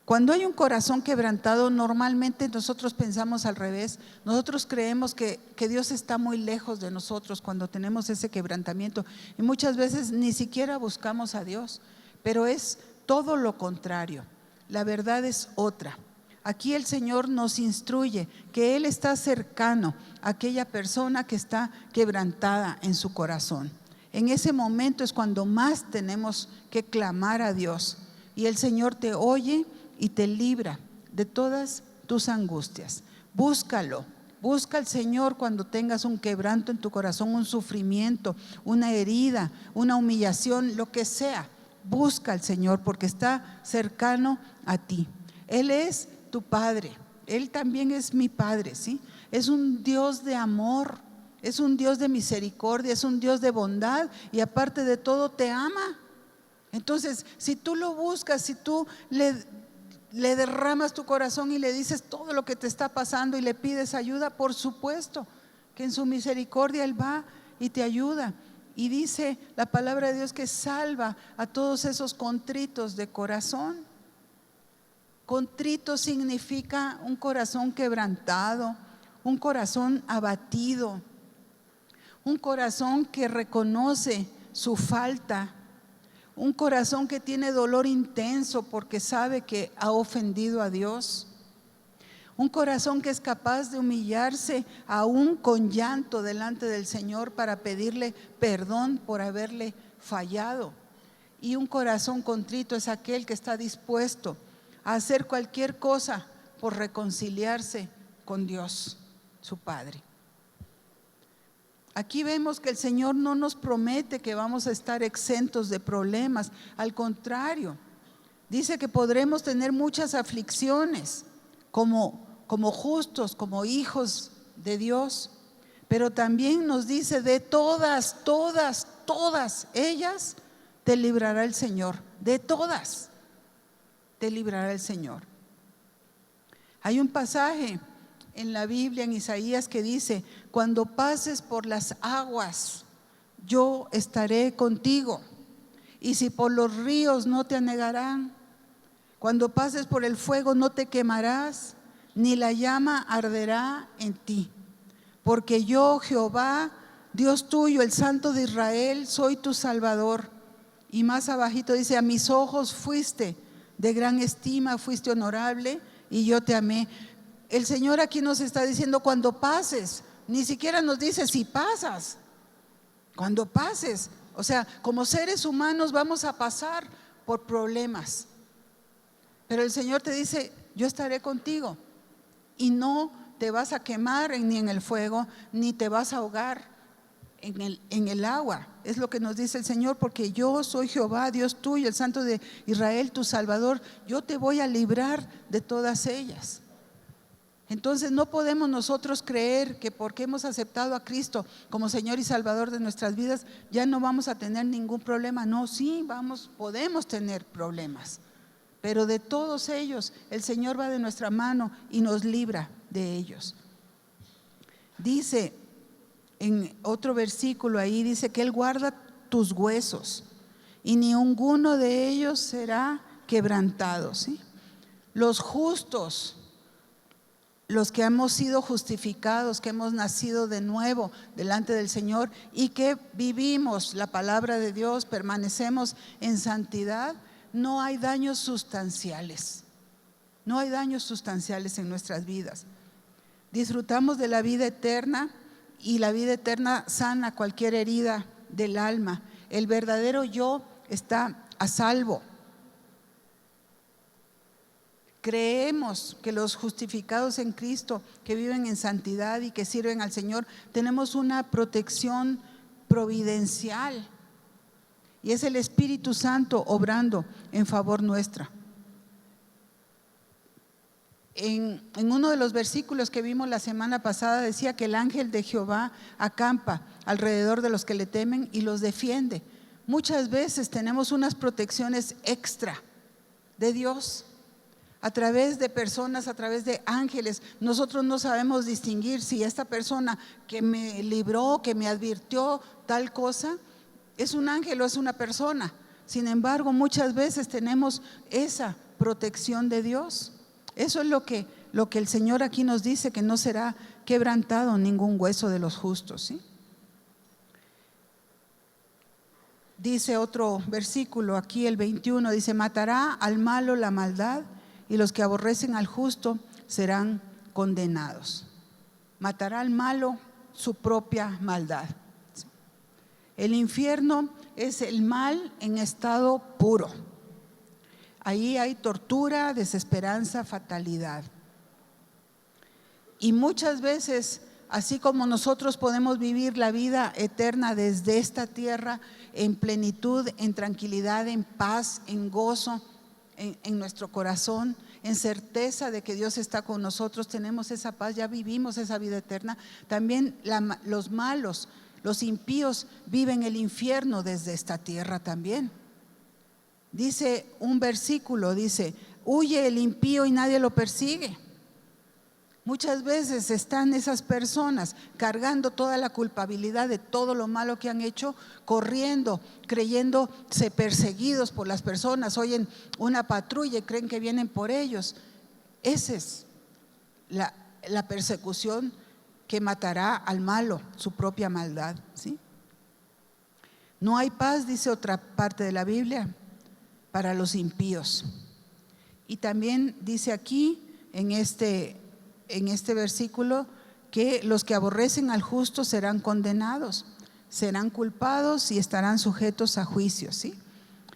Cuando hay un corazón quebrantado, normalmente nosotros pensamos al revés. Nosotros creemos que Dios está muy lejos de nosotros cuando tenemos ese quebrantamiento, y muchas veces ni siquiera buscamos a Dios, pero es todo lo contrario. La verdad es otra. Aquí el Señor nos instruye que Él está cercano a aquella persona que está quebrantada en su corazón. En ese momento es cuando más tenemos que clamar a Dios, y el Señor te oye y te libra de todas tus angustias. Búscalo, busca al Señor cuando tengas un quebranto en tu corazón, un sufrimiento, una herida, una humillación, lo que sea. Busca al Señor porque está cercano a ti. Él es tu Padre, Él también es mi Padre, ¿sí? Es un Dios de amor, es un Dios de misericordia, es un Dios de bondad, y aparte de todo te ama. Entonces, si tú lo buscas, si tú le derramas tu corazón y le dices todo lo que te está pasando y le pides ayuda, por supuesto que en su misericordia Él va y te ayuda. Y dice la palabra de Dios que salva a todos esos contritos de corazón. Contrito significa un corazón quebrantado, un corazón abatido, un corazón que reconoce su falta, un corazón que tiene dolor intenso porque sabe que ha ofendido a Dios, un corazón que es capaz de humillarse aún con llanto delante del Señor para pedirle perdón por haberle fallado. Y un corazón contrito es aquel que está dispuesto a hacer cualquier cosa por reconciliarse con Dios, su Padre. Aquí vemos que el Señor no nos promete que vamos a estar exentos de problemas. Al contrario, dice que podremos tener muchas aflicciones como justos, como hijos de Dios. Pero también nos dice: de todas ellas te librará el Señor. De todas te librará el Señor. Hay un pasaje en la Biblia, en Isaías, que dice: cuando pases por las aguas, yo estaré contigo, y si por los ríos no te anegarán. Cuando pases por el fuego no te quemarás, ni la llama arderá en ti. Porque yo, Jehová, Dios tuyo, el Santo de Israel, soy tu Salvador. Y más abajito dice: a mis ojos fuiste de gran estima, fuiste honorable y yo te amé. El Señor aquí nos está diciendo cuando pases, ni siquiera nos dice si pasas, cuando pases. O sea, como seres humanos vamos a pasar por problemas, pero el Señor te dice: yo estaré contigo y no te vas a quemar ni en el fuego, ni te vas a ahogar en el agua. Es lo que nos dice el Señor: porque yo soy Jehová, Dios tuyo, el Santo de Israel, tu Salvador. Yo te voy a librar de todas ellas. Entonces no podemos nosotros creer que porque hemos aceptado a Cristo como Señor y Salvador de nuestras vidas ya no vamos a tener ningún problema. No, sí, podemos tener problemas, pero de todos ellos el Señor va de nuestra mano y nos libra de ellos. Dice en otro versículo ahí, dice que Él guarda tus huesos y ni ninguno de ellos será quebrantado, ¿sí? Los justos, los que hemos sido justificados, que hemos nacido de nuevo delante del Señor y que vivimos la palabra de Dios, permanecemos en santidad, no hay daños sustanciales. No hay daños sustanciales en nuestras vidas. Disfrutamos de la vida eterna y la vida eterna sana cualquier herida del alma. El verdadero yo está a salvo. Creemos que los justificados en Cristo, que viven en santidad y que sirven al Señor, tenemos una protección providencial y es el Espíritu Santo obrando en favor nuestra. En uno de los versículos que vimos la semana pasada decía que el ángel de Jehová acampa alrededor de los que le temen y los defiende. Muchas veces tenemos unas protecciones extra de Dios a través de personas, a través de ángeles. Nosotros no sabemos distinguir si esta persona que me libró, que me advirtió tal cosa, es un ángel o es una persona. Sin embargo, muchas veces tenemos esa protección de Dios. Eso es lo que el Señor aquí nos dice, que no será quebrantado ningún hueso de los justos, ¿sí? Dice otro versículo aquí, el 21, dice: matará al malo la maldad y los que aborrecen al justo serán condenados. Matará al malo su propia maldad. El infierno es el mal en estado puro. Ahí hay tortura, desesperanza, fatalidad. Y muchas veces, así como nosotros podemos vivir la vida eterna desde esta tierra en plenitud, en tranquilidad, en paz, en gozo, en nuestro corazón, en certeza de que Dios está con nosotros, tenemos esa paz, ya vivimos esa vida eterna. También los malos, los impíos viven el infierno desde esta tierra también. Dice un versículo, dice: huye el impío y nadie lo persigue. Muchas veces están esas personas cargando toda la culpabilidad de todo lo malo que han hecho, corriendo, creyéndose perseguidos por las personas. Oyen una patrulla y creen que vienen por ellos. Esa es la persecución que matará al malo, su propia maldad, ¿sí? No hay paz, dice otra parte de la Biblia, para los impíos. Y también dice aquí en este versículo que los que aborrecen al justo serán condenados, serán culpados y estarán sujetos a juicio, ¿sí?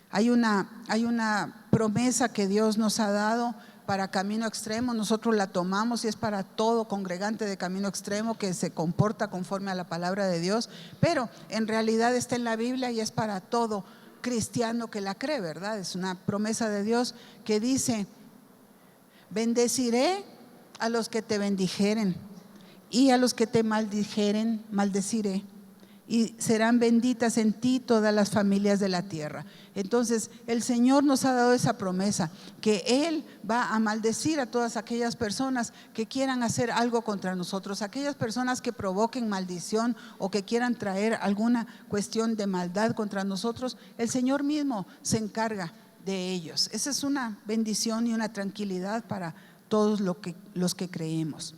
Hay una promesa que Dios nos ha dado para Camino Extremo. Nosotros la tomamos y es para todo congregante de Camino Extremo que se comporta conforme a la palabra de Dios, pero en realidad está en la Biblia y es para todo cristiano que la cree, ¿verdad? Es una promesa de Dios que dice: bendeciré a los que te bendijeren y a los que te maldijeren maldeciré, y serán benditas en ti todas las familias de la tierra. Entonces el Señor nos ha dado esa promesa, que Él va a maldecir a todas aquellas personas que quieran hacer algo contra nosotros, aquellas personas que provoquen maldición o que quieran traer alguna cuestión de maldad contra nosotros. El Señor mismo se encarga de ellos. Esa es una bendición y una tranquilidad para todos los que creemos.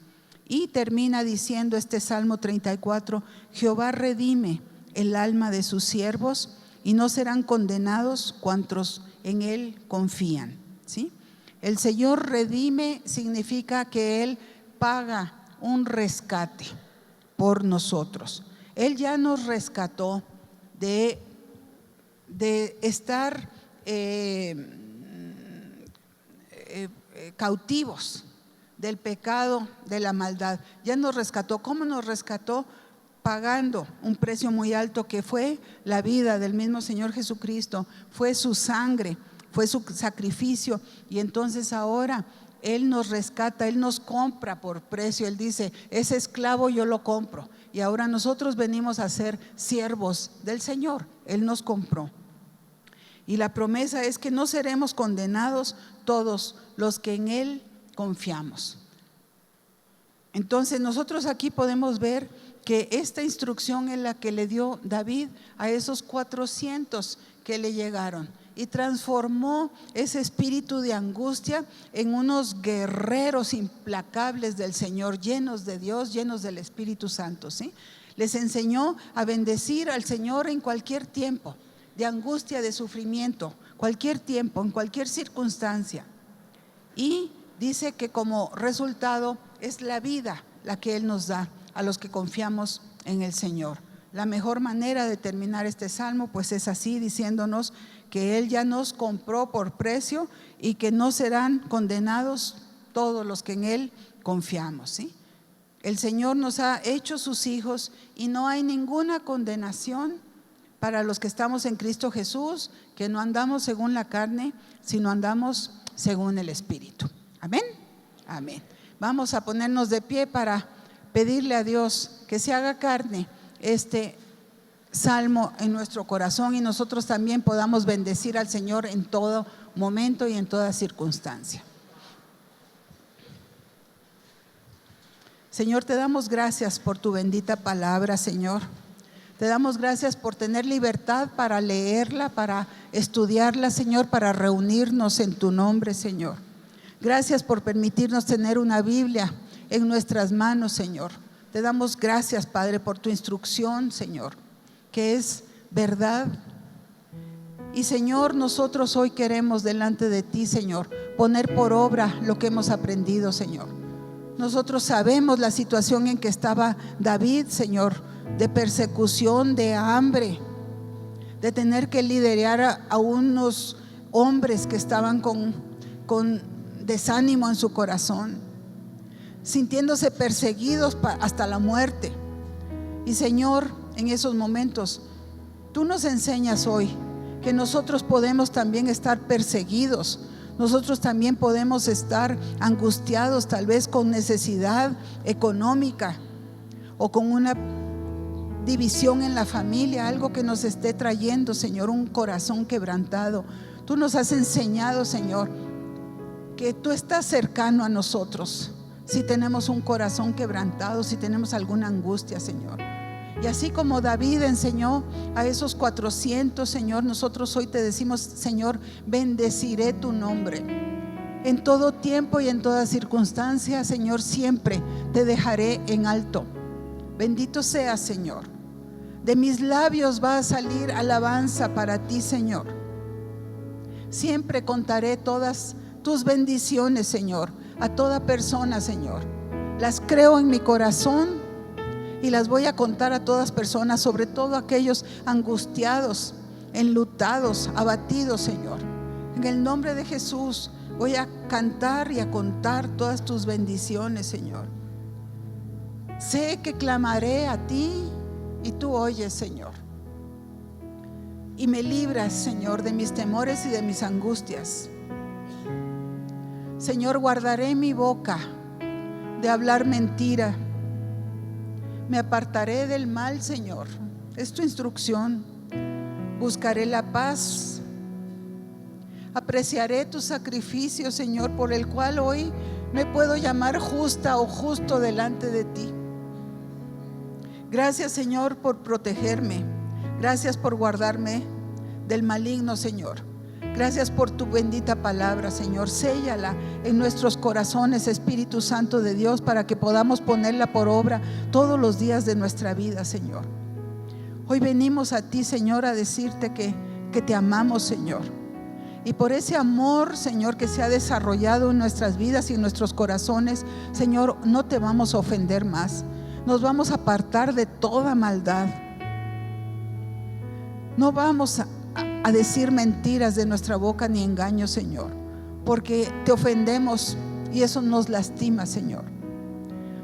Y termina diciendo este Salmo 34: Jehová redime el alma de sus siervos y no serán condenados cuantos en él confían. ¿Sí? El Señor redime significa que Él paga un rescate por nosotros. Él ya nos rescató de estar cautivos del pecado, de la maldad. Ya nos rescató. ¿Cómo nos rescató? Pagando un precio muy alto, que fue la vida del mismo Señor Jesucristo, fue su sangre, fue su sacrificio. Y entonces ahora Él nos rescata, Él nos compra por precio. Él dice: ese esclavo yo lo compro. Y ahora nosotros venimos a ser siervos del Señor. Él nos compró. Y la promesa es que no seremos condenados todos los que en Él confiamos. Entonces nosotros aquí podemos ver que esta instrucción es la que le dio David a esos 400 que le llegaron, y transformó ese espíritu de angustia en unos guerreros implacables del Señor, llenos de Dios, llenos del Espíritu Santo, ¿sí? Les enseñó a bendecir al Señor en cualquier tiempo de angustia, de sufrimiento, cualquier tiempo, en cualquier circunstancia. Y dice que como resultado es la vida la que Él nos da a los que confiamos en el Señor. La mejor manera de terminar este salmo pues es así, diciéndonos que Él ya nos compró por precio y que no serán condenados todos los que en Él confiamos, ¿sí? El Señor nos ha hecho sus hijos y no hay ninguna condenación para los que estamos en Cristo Jesús, que no andamos según la carne, sino andamos según el Espíritu. Amén. Amén. Vamos a ponernos de pie para pedirle a Dios que se haga carne este salmo en nuestro corazón y nosotros también podamos bendecir al Señor en todo momento y en toda circunstancia. Señor, te damos gracias por tu bendita palabra, Señor. Te damos gracias por tener libertad para leerla, para estudiarla, Señor, para reunirnos en tu nombre, Señor. Gracias por permitirnos tener una Biblia en nuestras manos, Señor. Te damos gracias, Padre, por tu instrucción, Señor, que es verdad. Y Señor, nosotros hoy queremos delante de ti, Señor, poner por obra lo que hemos aprendido, Señor. Nosotros sabemos la situación en que estaba David, Señor, de persecución, de hambre, de tener que liderar a unos hombres que estaban con desánimo en su corazón, sintiéndose perseguidos hasta la muerte. Y Señor, en esos momentos tú nos enseñas hoy que nosotros podemos también estar perseguidos, nosotros también podemos estar angustiados, tal vez con necesidad económica o con una división en la familia, algo que nos esté trayendo, Señor, un corazón quebrantado. Tú nos has enseñado, Señor, que tú estás cercano a nosotros si tenemos un corazón quebrantado, si tenemos alguna angustia, Señor. Y así como David enseñó a esos 400, Señor, nosotros hoy te decimos: Señor, bendeciré tu nombre en todo tiempo y en toda circunstancia, Señor, siempre te dejaré en alto. Bendito seas, Señor. De mis labios va a salir alabanza para ti, Señor. Siempre contaré todas tus bendiciones, Señor, a toda persona, Señor. Las creo en mi corazón y las voy a contar a todas personas, sobre todo aquellos angustiados, enlutados, abatidos, Señor. En el nombre de Jesús voy a cantar y a contar todas tus bendiciones, Señor. Sé que clamaré a ti y tú oyes, Señor, y me libras, Señor, de mis temores y de mis angustias. Señor, guardaré mi boca de hablar mentira. Me apartaré del mal, Señor. Es tu instrucción. Buscaré la paz. Apreciaré tu sacrificio, Señor, por el cual hoy me puedo llamar justa o justo delante de ti. Gracias, Señor, por protegerme. Gracias por guardarme del maligno, Señor. Gracias por tu bendita palabra, Señor. Séllala en nuestros corazones, Espíritu Santo de Dios, para que podamos ponerla por obra todos los días de nuestra vida, Señor. Hoy venimos a ti, Señor, a decirte que te amamos, Señor. Y por ese amor, Señor, que se ha desarrollado en nuestras vidas y en nuestros corazones, Señor, no te vamos a ofender más. Nos vamos a apartar de toda maldad. No vamos a decir mentiras de nuestra boca ni engaños, Señor, porque te ofendemos y eso nos lastima, Señor.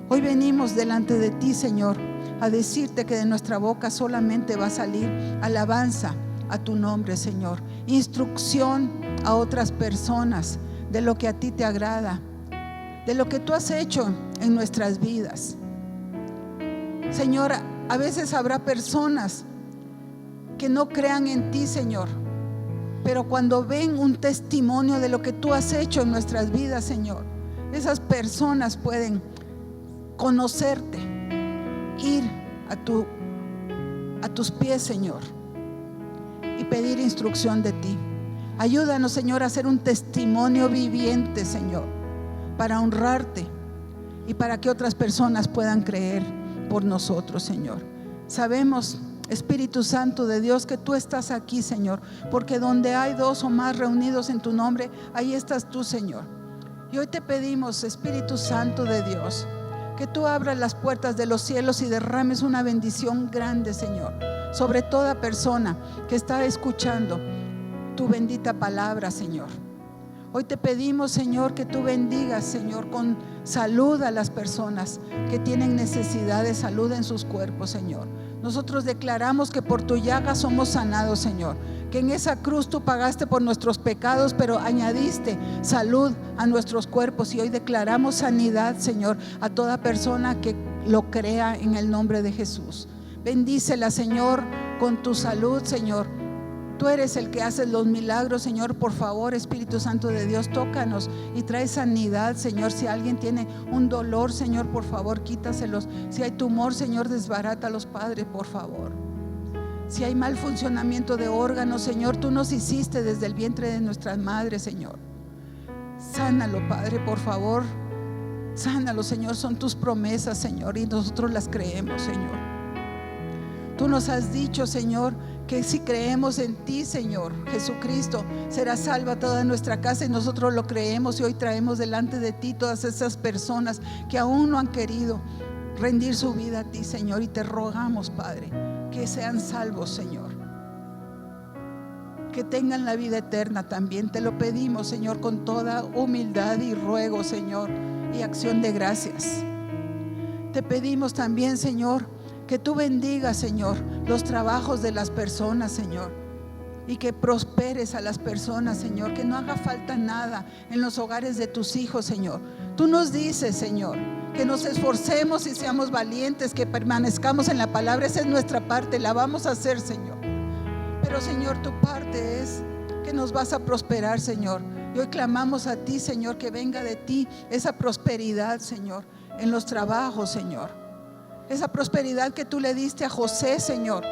Hoy venimos delante de ti, Señor, a decirte que de nuestra boca solamente va a salir alabanza a tu nombre, Señor, instrucción a otras personas de lo que a ti te agrada, de lo que tú has hecho en nuestras vidas. Señor, a veces habrá personas que no crean en ti, Señor, pero cuando ven un testimonio de lo que tú has hecho en nuestras vidas, Señor, esas personas pueden conocerte, ir a tus pies, Señor, y pedir instrucción de ti. Ayúdanos, Señor, a ser un testimonio viviente, Señor, para honrarte y para que otras personas puedan creer por nosotros, Señor. Sabemos, Espíritu Santo de Dios, que tú estás aquí, Señor, porque donde hay dos o más reunidos en tu nombre, ahí estás tú, Señor. Y hoy te pedimos, Espíritu Santo de Dios, que tú abras las puertas de los cielos y derrames una bendición grande, Señor, sobre toda persona que está escuchando tu bendita palabra, Señor. Hoy te pedimos, Señor, que tú bendigas, Señor, con salud a las personas que tienen necesidad de salud en sus cuerpos, Señor. Nosotros declaramos que por tu llaga somos sanados, Señor, que en esa cruz tú pagaste por nuestros pecados, pero añadiste salud a nuestros cuerpos, y hoy declaramos sanidad, Señor, a toda persona que lo crea en el nombre de Jesús. Bendícela, Señor, con tu salud, Señor. Tú eres el que haces los milagros, Señor. Por favor, Espíritu Santo de Dios, tócanos y trae sanidad, Señor. Si alguien tiene un dolor, Señor, por favor, quítaselos. Si hay tumor, Señor, desbarátalos, Padre, por favor. Si hay mal funcionamiento de órganos, Señor, tú nos hiciste desde el vientre de nuestras madres, Señor. Sánalo, Padre, por favor. Sánalo, Señor. Son tus promesas, Señor, y nosotros las creemos, Señor. Tú nos has dicho, Señor, que si creemos en ti, Señor Jesucristo, será salva toda nuestra casa, y nosotros lo creemos. Y hoy traemos delante de ti todas esas personas que aún no han querido rendir su vida a ti, Señor, y te rogamos, Padre, que sean salvos, Señor, que tengan la vida eterna también. Te lo pedimos, Señor, con toda humildad y ruego, Señor, y acción de gracias. Te pedimos también, Señor, que tú bendigas, Señor, los trabajos de las personas, Señor, y que prosperes a las personas, Señor, que no haga falta nada en los hogares de tus hijos, Señor. Tú nos dices, Señor, que nos esforcemos y seamos valientes, que permanezcamos en la palabra. Esa es nuestra parte, la vamos a hacer, Señor. Pero, Señor, tu parte es que nos vas a prosperar, Señor. Y hoy clamamos a ti, Señor, que venga de ti esa prosperidad, Señor, en los trabajos, Señor. Esa prosperidad que tú le diste a José, Señor,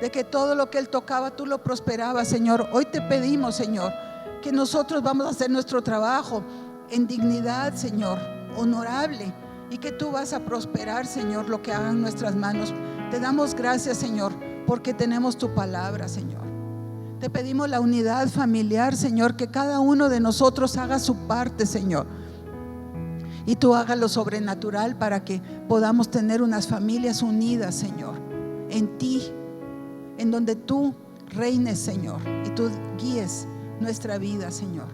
de que todo lo que él tocaba tú lo prosperabas, Señor. Hoy te pedimos, Señor, que nosotros vamos a hacer nuestro trabajo en dignidad, Señor, honorable, y que tú vas a prosperar, Señor, lo que hagan nuestras manos. Te damos gracias, Señor, porque tenemos tu palabra, Señor. Te pedimos la unidad familiar, Señor, que cada uno de nosotros haga su parte, Señor, y tú hagas lo sobrenatural para que podamos tener unas familias unidas, Señor, en ti, en donde tú reines, Señor, y tú guíes nuestra vida, Señor.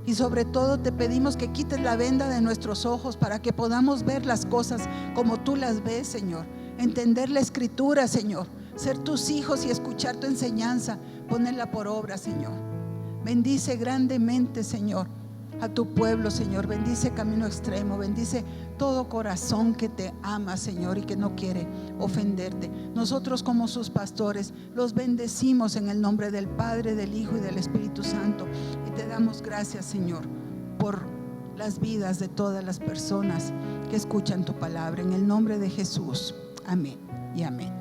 Y sobre todo te pedimos que quites la venda de nuestros ojos para que podamos ver las cosas como tú las ves, Señor. Entender la escritura, Señor, ser tus hijos y escuchar tu enseñanza, ponerla por obra, Señor. Bendice grandemente, Señor, a tu pueblo, Señor. Bendice Camino Extremo, bendice todo corazón que te ama, Señor, y que no quiere ofenderte. Nosotros, como sus pastores, los bendecimos en el nombre del Padre, del Hijo y del Espíritu Santo, y te damos gracias, Señor, por las vidas de todas las personas que escuchan tu palabra, en el nombre de Jesús. Amén y amén.